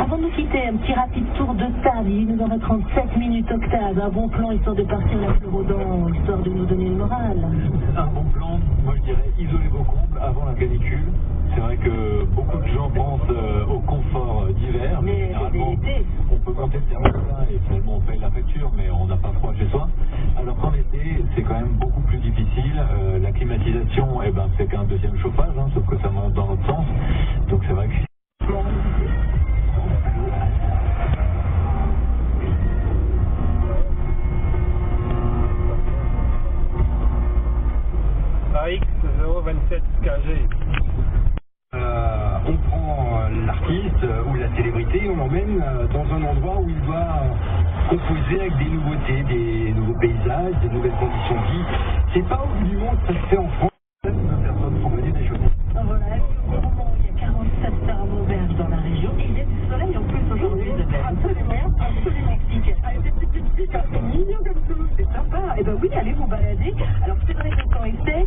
Avant de nous quitter, un petit rapide tour de table. Il nous en reste 37 minutes, Octave. Un bon plan histoire de partir la fleur aux dents, histoire de nous donner le moral. Un bon plan, moi je dirais isoler vos combles avant la canicule. C'est vrai que beaucoup de gens pensent au confort d'hiver, mais généralement on peut monter le thermostat et finalement on paye la facture, mais on n'a pas froid chez soi. Alors qu'en été, c'est quand même beaucoup plus difficile. La climatisation, eh ben, c'est qu'un deuxième chauffage, hein, sauf que ça monte dans l'autre sens. Donc c'est vrai que... AX 027 KG. On prend l'artiste ou la célébrité, on l'emmène dans un endroit où il doit composer avec des nouveautés, des nouveaux paysages, des nouvelles conditions de vie. C'est pas au bout du monde, ça se fait en France. Personnes font mener des choses. Voilà, au moment où il y a 47 thermomètres dans la région, et il y a du soleil en plus aujourd'hui, absolument, absolument. C'est mignon comme tout, c'est sympa. Et ben oui, allez vous balader. Alors c'est vrai que quand il fait...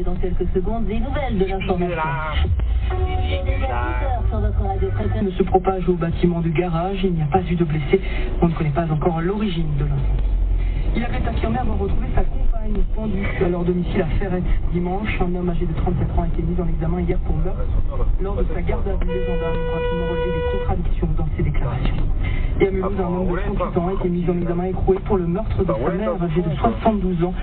Dans quelques secondes, des nouvelles de l'information. Sur votre radio préférée ne se propage au bâtiment du garage. Il n'y a pas eu de blessés. On ne connaît pas encore l'origine de l'incendie. Il avait affirmé avoir retrouvé sa compagne pendue à leur domicile à Ferrette dimanche. Un homme âgé de 37 ans a été mis en examen hier pour meurtre. Lors de sa garde à vue, les gendarmes ont rapidement relevé des contradictions dans ses déclarations. Et à Mulhouse, un homme de 38 ans a été mis en examen écroué pour le meurtre de sa mère âgée de 72 ans.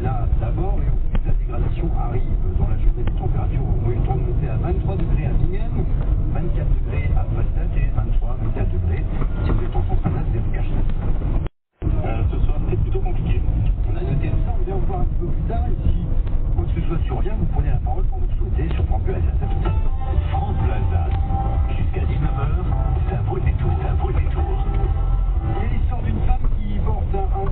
Là, d'abord, et ensuite la dégradation arrive. Dans la journée, les températures ont eu le temps de monter à 23 degrés à Bingen, 24 degrés à Passat et 23, 24 degrés si vous êtes en centrale vers Cachet. Ce soir, c'est plutôt compliqué. On a noté ça, on vient voir un peu plus tard. Et si quoi que ce soit sur rien, vous prenez la parole pour nous souhaiter sur France Bleu Alsace. France Bleu Alsace, jusqu'à 19h, ça vaut le détour, ça vaut le détour. Il y a l'histoire d'une femme qui porte un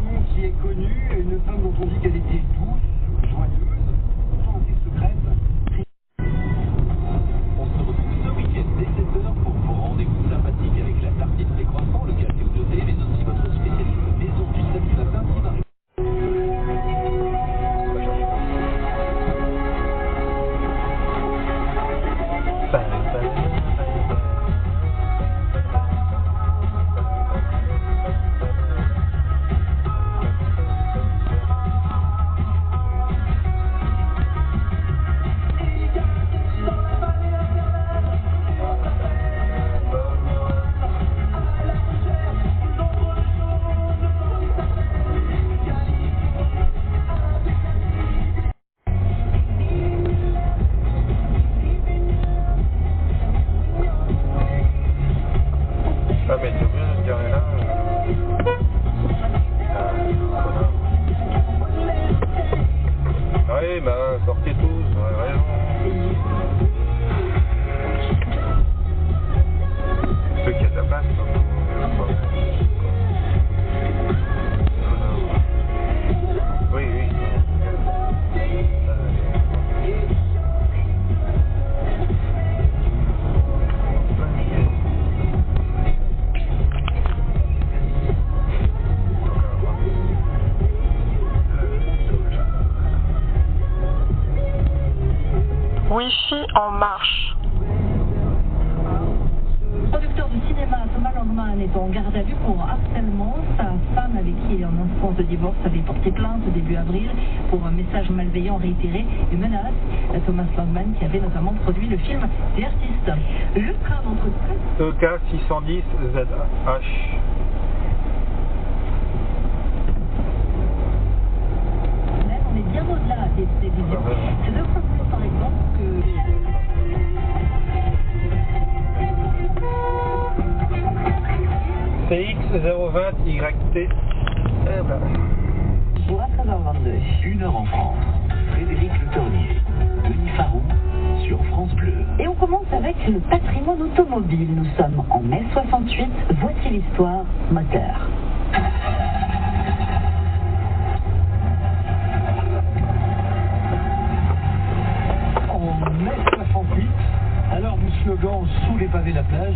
Wi-Fi en marche. Le producteur du cinéma Thomas Langman est en garde à vue pour harcèlement. Sa femme, avec qui il est en instance de divorce, avait porté plainte début avril pour un message malveillant réitéré et menace. Thomas Langman qui avait notamment produit le film The Artist. Le train d'entretien. EK 610 ZH. On est bien au-delà des télévisions. C'est de fois plus, par exemple, que... CX020YT. Pour à 13h22. 1h en France. Frédéric Le Tornier, Denis Farou sur France Bleu. Et on commence avec le patrimoine automobile. Nous sommes en mai 68. Voici l'histoire moteur. En mai 68, à l'heure du slogan « Sous les pavés la plage »,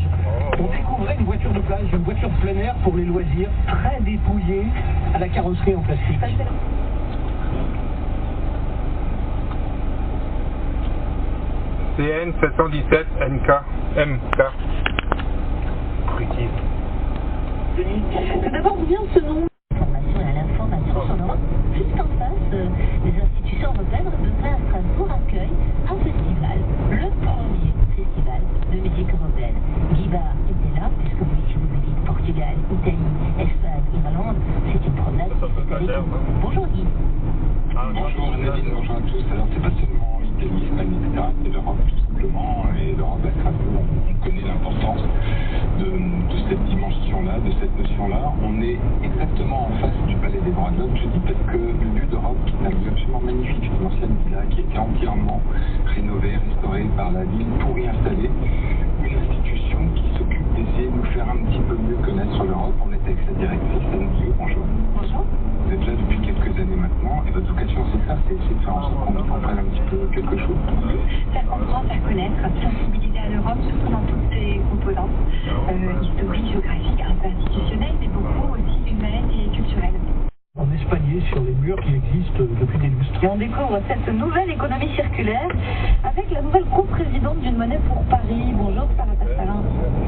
on découvrait une voiture de plage, une voiture plein air pour les loisirs, très dépouillée, à la carrosserie en plastique. CN 717 NK MK. Précise. Tout d'abord, d'où vient ce nom? L'information sur l'Europe. Juste en face, les institutions européennes de à Strasbourg accueillent un festival, le premier festival de musique européenne. Guy Bar était là, puisque vous me dites Portugal, Italie, Espagne, Irlande, c'est une promenade. Bonjour Guy. Bonjour Nadine, bonjour à tous. Alors c'est pas seulement l'Italie, Espagne, etc. C'est l'Europe tout simplement. Et l'Europe à Strasbourg, on connaît l'importance de cette dimension-là, de cette notion-là. On est exactement en face du Palais des Droits de l'Homme, je dis, parce que le lieu d'Europe, qui est un lieu absolument magnifique, c'est une ancienne villa qui a été entièrement rénovée, restaurée par la ville pour y installer une institution qui s'occupe d'essayer de nous faire un petit peu mieux connaître l'Europe. On est avec sa directrice, Anne Dieu. Bonjour. Bonjour. Vous êtes là depuis quelques années maintenant, et votre vocation c'est ça, c'est essayer de faire en sorte qu'on comprenne un petit peu quelque chose. Faire comprendre, faire connaître, sensibiliser à l'Europe, surtout dans toutes ses composantes, historiques, géographiques, un peu institutionnelles, mais beaucoup aussi humaines et culturelles. En espagné sur les murs qui existent depuis des lustres. Et on découvre cette nouvelle économie circulaire avec la nouvelle coprésidente d'une monnaie pour Paris. Bonjour Sarah Tassalin.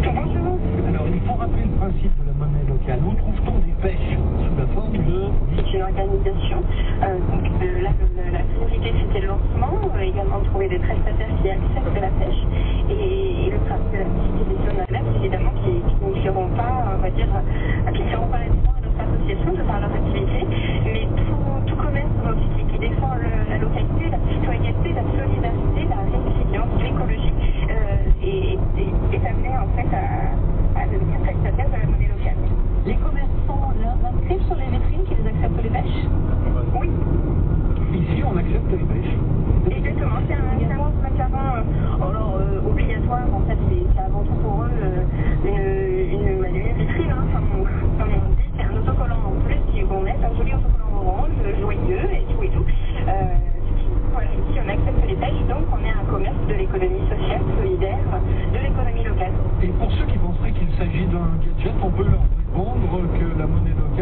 Bonjour. Alors il faut rappeler le principe de la monnaie locale. Où trouve-t-on des pêches sous la forme de... C'est une organisation. Donc là, la priorité c'était le lancement, également de trouver des prestataires qui acceptent la pêche. Et le principe de l'activité des zones annexes, évidemment, qui ne seront pas, on va dire, qui ne seront pas résidents à notre association de par leur activité, mais tout commerce qui défend la localité, la citoyenneté, la solidarité, la résilience, l'écologie, est amené en fait à devenir prestataire de la monnaie locale. Les commerçants inscrivent sur les vitrines qu'ils acceptent les pêches? Oui. Ici on accepte les pêches. Exactement, c'est un macaron obligatoire, en fait, c'est avant tout pour eux une vitrine, hein, comme on dit, c'est un autocollant en plus, qui vont mettre un joli autocollant orange, joyeux et tout. Voilà, ici on accepte les pêches, donc on est un commerce de l'économie sociale, solidaire, de l'économie locale. Et pour ceux qui penseraient qu'il s'agit d'un gadget, on peut leur répondre que la monnaie locale